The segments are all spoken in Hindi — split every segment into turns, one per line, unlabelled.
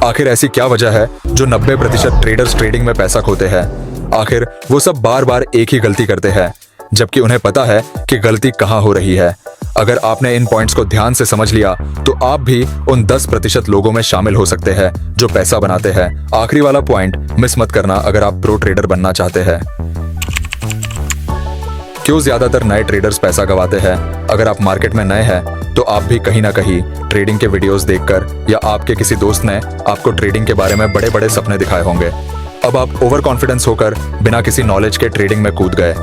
आखिर ऐसी क्या वजह है जो 90% ट्रेडर्स ट्रेडिंग में पैसा खोते हैं? आखिर वो सब बार बार एक ही गलती करते हैं, जबकि उन्हें पता है कि गलती कहाँ हो रही है। अगर आपने इन पॉइंट्स को ध्यान से समझ लिया तो आप भी उन 10% लोगों में शामिल हो सकते हैं जो पैसा बनाते हैं। आखिरी वाला पॉइंट मिस मत करना अगर आप प्रो ट्रेडर बनना चाहते हैं। क्यों ज्यादातर नए ट्रेडर्स पैसा गंवाते हैं? अगर आप मार्केट में नए हैं तो आप भी कहीं ना कहीं ट्रेडिंग के वीडियोस देखकर या आपके किसी दोस्त ने आपको ट्रेडिंग के बारे में बड़े बड़े सपने दिखाए होंगे। अब आप ओवर कॉन्फिडेंस होकर बिना किसी नॉलेज के ट्रेडिंग में कूद गए।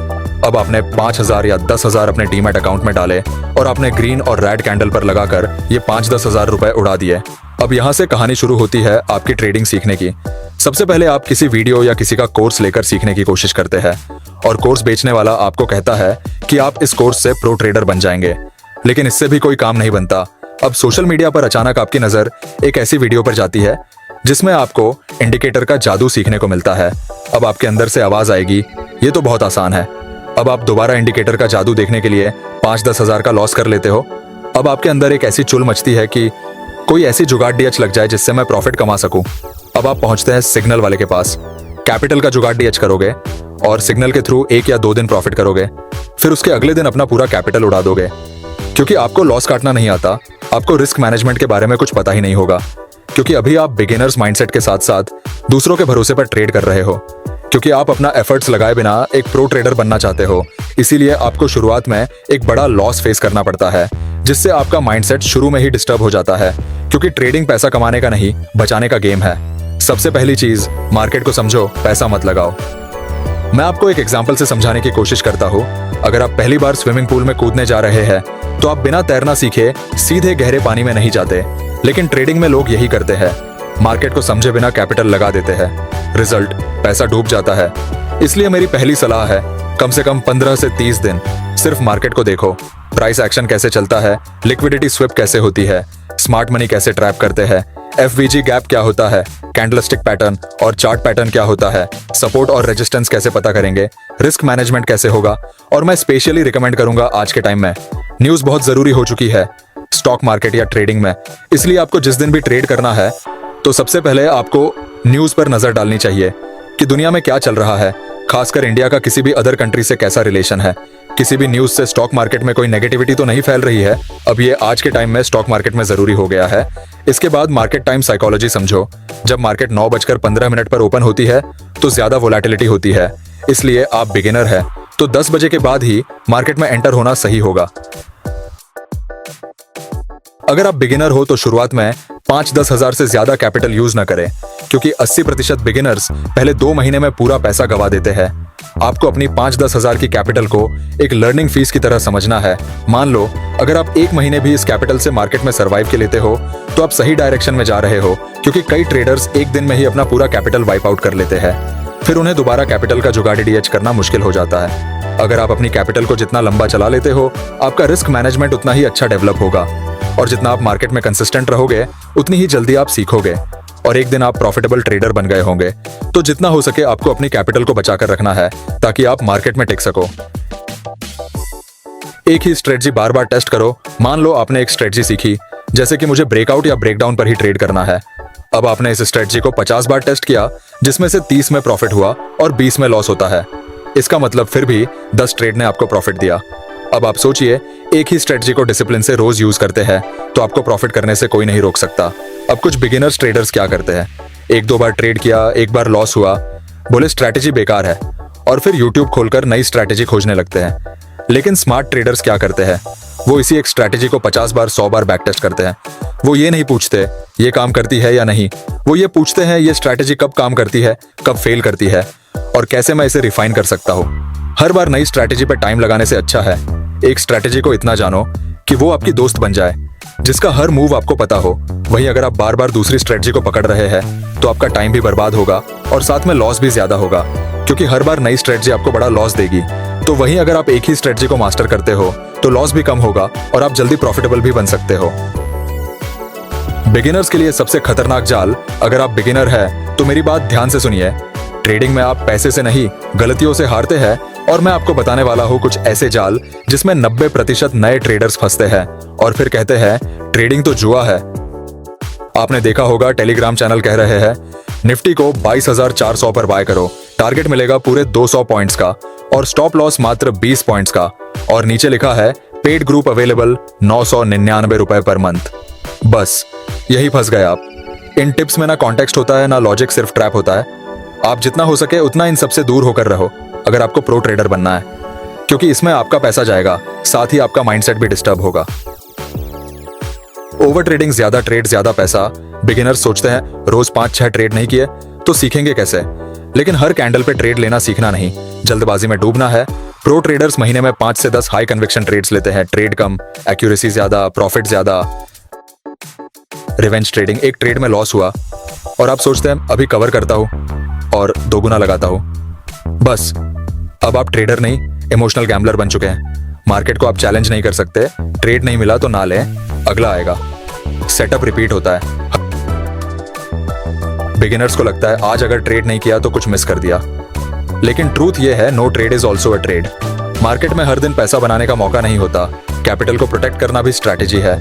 अब आपने 5,000 या 10,000 अपने डीमैट अकाउंट में डाले और आपने ग्रीन और रेड कैंडल पर लगाकर ये 5-10 हजार रुपए उड़ा दिए। अब यहाँ से कहानी शुरू होती है आपकी ट्रेडिंग सीखने की। सबसे पहले आप किसी वीडियो या किसी का कोर्स लेकर सीखने की कोशिश करते हैं और कोर्स बेचने वाला आपको कहता है कि आप इस कोर्स से प्रो ट्रेडर बन जाएंगे, लेकिन इससे भी कोई काम नहीं बनता। अब सोशल मीडिया पर अचानक आपकी नजर एक ऐसी वीडियो पर जाती है जिसमें आपको इंडिकेटर का जादू सीखने को मिलता है। अब आपके अंदर से आवाज आएगी, ये तो बहुत आसान है। अब आप दोबारा इंडिकेटर का जादू देखने के लिए 5-10 हजार का लॉस कर लेते हो। अब आपके अंदर एक ऐसी चुल मचती है कि कोई ऐसी जुगाड़ डीएच लग जाए जिससे मैं प्रॉफिट कमा सकूं। अब आप पहुंचते हैं सिग्नल वाले के पास, कैपिटल का जुगाड़ डीएच करोगे और सिग्नल के थ्रू 1 या 2 दिन प्रॉफिट करोगे, फिर उसके अगले दिन अपना पूरा कैपिटल उड़ा दोगे। क्योंकि आपको लॉस काटना नहीं आता, आपको रिस्क मैनेजमेंट के बारे में कुछ पता ही नहीं होगा, क्योंकि अभी आप बिगिनर्स माइंडसेट के साथ साथ दूसरों के भरोसे पर ट्रेड कर रहे हो, क्योंकि आप अपना एफर्ट्स लगाए बिना एक प्रो ट्रेडर बनना चाहते हो। इसीलिए आपको शुरुआत में एक बड़ा लॉस फेस करना पड़ता है, जिससे आपका माइंडसेट शुरू में ही डिस्टर्ब हो जाता है, क्योंकि ट्रेडिंग पैसा कमाने का नहीं, बचाने का गेम है। सबसे पहली चीज, मार्केट को समझो, पैसा मत लगाओ। मैं आपको एक एग्जांपल से समझाने की कोशिश करता हूँ। अगर आप पहली बार स्विमिंग पूल में कूदने जा रहे हैं तो आप बिना तैरना सीखे सीधे गहरे पानी में नहीं जाते, लेकिन ट्रेडिंग में लोग यही करते हैं। मार्केट को समझे बिना कैपिटल लगा देते हैं, रिजल्ट पैसा डूब जाता है। इसलिए मेरी पहली सलाह है, कम से कम 15 से 30 दिन सिर्फ मार्केट को देखो। प्राइस एक्शन कैसे चलता है, लिक्विडिटी स्विप कैसे होती है, स्मार्ट मनी कैसे ट्रैप करते हैं, एफवीजी गैप क्या होता है, कैंडलस्टिक पैटर्न और चार्ट पैटर्न क्या होता है, सपोर्ट और रेजिस्टेंस कैसे पता करेंगे, रिस्क मैनेजमेंट कैसे होगा। और मैं स्पेशली रिकमेंड करूंगा, आज के टाइम में न्यूज बहुत जरूरी हो चुकी है स्टॉक मार्केट या ट्रेडिंग में। इसलिए आपको जिस दिन भी ट्रेड करना है तो सबसे पहले आपको न्यूज पर नजर डालनी चाहिए कि दुनिया में क्या चल रहा है, खासकर इंडिया का किसी भी अदर कंट्री से कैसा रिलेशन है। किसी भी न्यूज से स्टॉक मार्केट में कोई नेगेटिविटी तो नहीं फैल रही है। अब ये आज के टाइम में स्टॉक मार्केट में जरूरी हो गया है। इसके बाद मार्केट टाइम साइकोलॉजी समझो। जब मार्केट 9:15 पर ओपन होती है तो ज्यादा वोलेटिलिटी होती है, इसलिए आप बिगिनर है तो 10 बजे के बाद ही मार्केट में एंटर होना सही होगा। अगर आप बिगिनर हो तो शुरुआत में 5-10 हजार से ज्यादा कैपिटल यूज न करें, क्योंकि 80% बिगिनर्स पहले 2 महीने में पूरा पैसा गवा देते हैं। आपको अपनी 5-10 हजार की कैपिटल को एक लर्निंग फीस की तरह समझना है। मान लो अगर आप 1 महीने भी इस कैपिटल से मार्केट में सर्वाइव के लेते हो तो आप सही डायरेक्शन में जा रहे हो, क्योंकि कई ट्रेडर्स 1 दिन में ही अपना पूरा कैपिटल वाइप आउट कर लेते हैं। फिर उन्हें दोबारा कैपिटल का जुगाड़ डीएच करना मुश्किल हो जाता है। अगर आप अपनी कैपिटल को जितना लंबा चला लेते हो, आपका रिस्क मैनेजमेंट उतना ही अच्छा डेवलप होगा, और जितना आप मार्केट में कंसिस्टेंट रहोगे उतनी ही जल्दी आप सीखोगे और एक दिन आप प्रॉफिटेबल ट्रेडर बन गए होंगे। तो जितना हो सके आपको अपनी कैपिटल को बचाकर रखना है ताकि आप मार्केट में टिक सको। एक ही स्ट्रेटजी बार बार टेस्ट करो। मान लो आपने एक स्ट्रेटजी सीखी, जैसे कि मुझे ब्रेकआउट या ब्रेकडाउन पर ही ट्रेड करना है। अब आपने इस स्ट्रेटजी को 50 बार टेस्ट किया, जिसमें से 30 में प्रॉफिट हुआ और 20 में लॉस होता है। इसका मतलब फिर भी 10 ट्रेड ने आपको प्रॉफिट दिया। अब आप सोचिए, एक ही स्ट्रेटजी को डिसिप्लिन से रोज यूज करते हैं तो आपको प्रॉफिट करने से कोई नहीं रोक सकता। अब कुछ बिगिनर्स ट्रेडर्स क्या करते हैं, 1-2 बार ट्रेड किया, एक बार लॉस हुआ, बोले स्ट्रैटेजी बेकार है, और फिर यूट्यूब खोलकर नई स्ट्रैटेजी खोजने लगते हैं। लेकिन स्मार्ट ट्रेडर्स क्या करते हैं, वो इसी एक स्ट्रैटेजी को 50 बार 100 बार बैक टेस्ट करते हैं। वो ये नहीं पूछते ये काम करती है या नहीं, वो ये पूछते हैं ये स्ट्रैटेजी कब काम करती है, कब फेल करती है, और कैसे मैं इसे रिफाइन कर सकता हूँ। हर बार नई स्ट्रैटेजी पर टाइम लगाने से अच्छा है एक स्ट्रैटेजी को इतना जानो कि वो आपकी दोस्त बन जाए, जिसका हर मूव आपको पता हो। वहीं अगर आप बार बार दूसरी स्ट्रैटेजी को पकड़ रहे हैं तो आपका टाइम भी बर्बाद होगा और साथ में लॉस भी ज्यादा होगा, क्योंकि हर बार नई स्ट्रैटेजी आपको बड़ा लॉस देगी। तो वहीं अगर आप एक ही स्ट्रैटेजी को मास्टर करते हो तो लॉस भी कम होगा और आप जल्दी प्रॉफिटेबल भी बन सकते हो। बिगिनर्स के लिए सबसे खतरनाक जाल, अगर आप बिगिनर है तो मेरी बात ध्यान से सुनिए। ट्रेडिंग में आप पैसे से नहीं, गलतियों से हारते हैं, और मैं आपको बताने वाला हूं कुछ ऐसे जाल जिसमें 90% नए ट्रेडर्स फंसते हैं और फिर कहते हैं ट्रेडिंग तो जुआ है। आपने देखा होगा टेलीग्राम चैनल कह रहे हैं निफ्टी को 22,400 पर बाय करो, टारगेट मिलेगा पूरे 200 पॉइंट्स का और स्टॉप लॉस मात्र 20 पॉइंट्स का, और नीचे लिखा है पेड ग्रुप अवेलेबल 999 रुपए पर मंथ। बस यही फंस गए आप। इन टिप्स में ना कॉन्टेक्स्ट होता है ना लॉजिक, सिर्फ ट्रैप होता है। आप जितना हो सके उतना इन सबसे दूर होकर रहो अगर आपको प्रो ट्रेडर बनना है, क्योंकि इसमें आपका पैसा जाएगा, साथ ही आपका माइंडसेट भी डिस्टर्ब होगा। ओवर ट्रेडिंग, ज्यादा ट्रेड ज्यादा पैसा। बिगिनर्स सोचते हैं रोज 5-6 ट्रेड नहीं किए तो सीखेंगे कैसे, लेकिन हर कैंडल पे ट्रेड लेना सीखना नहीं, जल्दबाजी में डूबना है। प्रो ट्रेडर्स महीने में 5 से 10 हाई कन्विक्शन ट्रेड्स लेते हैं, ट्रेड कम, एक्यूरेसी ज्यादा, प्रॉफिट ज्यादा। रिवेंज ट्रेडिंग, एक ट्रेड में लॉस हुआ और आप सोचते हैं अभी कवर करता हूं और 2 गुना लगाता हूं। बस अब आप ट्रेडर नहीं, इमोशनल गैम्बलर बन चुके हैं। मार्केट को आप चैलेंज नहीं कर सकते, ट्रेड नहीं मिला तो ना लें, अगला आएगा। सेटअप रिपीट होता है। बिगिनर्स को लगता है आज अगर ट्रेड नहीं किया तो कुछ मिस कर दिया, लेकिन ट्रूथ ये है no trade is also a trade. Market में हर दिन पैसा बनाने का मौका नहीं होता, कैपिटल को प्रोटेक्ट करना भी स्ट्रैटेजी है।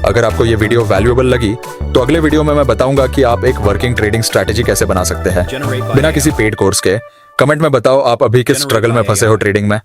अगर आपको ये वीडियो वैल्यूएबल लगी तो अगले वीडियो में मैं बताऊंगा कि आप एक वर्किंग ट्रेडिंग स्ट्रैटेजी कैसे बना सकते हैं बिना किसी पेड कोर्स के। कमेंट में बताओ आप अभी किस स्ट्रगल में फंसे हो ट्रेडिंग में।